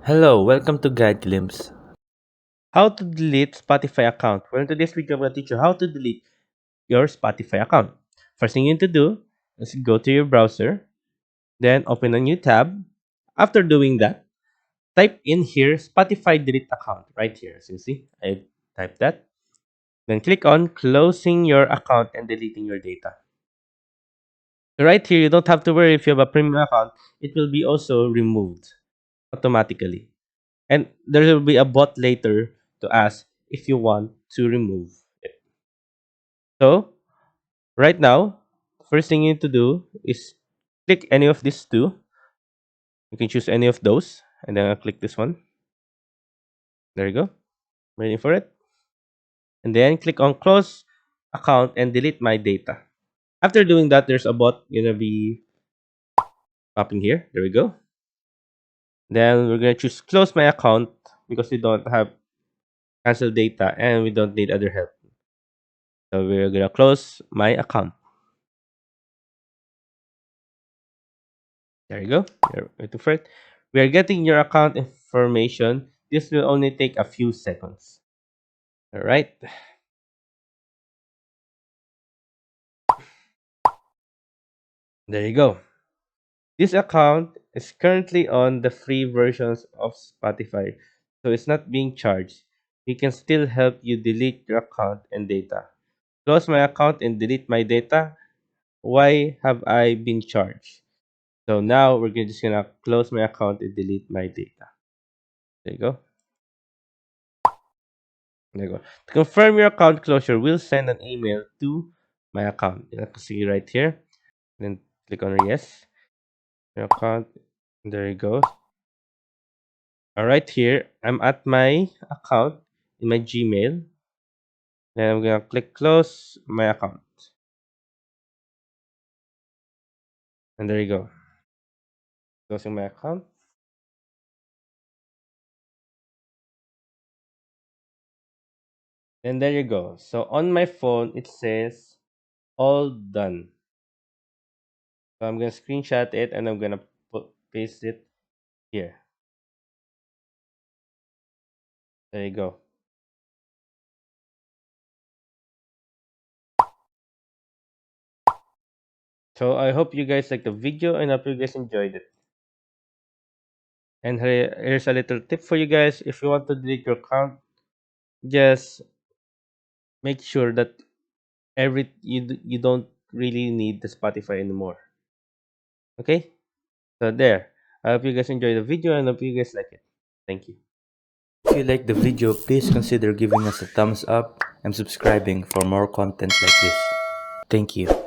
Hello, welcome to Guide Glimpse. How to delete Spotify account? Well, in today's video, I'm going to teach you how to delete your Spotify account. First thing you need to do is go to your browser, then open a new tab. After doing that, type in here Spotify delete account right here. So you see, I typed that. Then click on closing your account and deleting your data. So right here, you don't have to worry if you have a premium account, it will be also removed automatically. And there will be a bot later to ask if you want to remove it. So right now, first thing you need to do is click any of these two. You can choose any of those, and then I'll click this one. There you go. Waiting for it. And then click on close account and delete my data. After doing that, there's a bot gonna be popping here. There we go. Then we're gonna choose close my account because we don't have cancel data and we don't need other help. So we're gonna close my account. There you go. You're waiting for it. We are getting your account information. This will only take a few seconds. All right. There you go. This account is currently on the free versions of Spotify, so it's not being charged. We can still help you delete your account and data. Close my account and delete my data. Why have I been charged? So now just gonna close my account and delete my data. There you go. There you go. To confirm your account closure, we'll send an email to my account. You can see right here. Then click on yes. Your account. There you go. All right, here I'm at my account in my Gmail. Then I'm gonna click close my account. And there you go. Closing my account. And there you go. So on my phone it says all done. So I'm gonna screenshot it and I'm gonna paste it here. There you go. So I hope you guys like the video and hope you guys enjoyed it. And here's a little tip for you guys. If you want to delete your account, just make sure that you don't really need the Spotify anymore. Okay? So there. I hope you guys enjoy the video and hope you guys like it. Thank you. If you like the video, please consider giving us a thumbs up and subscribing for more content like this. Thank you.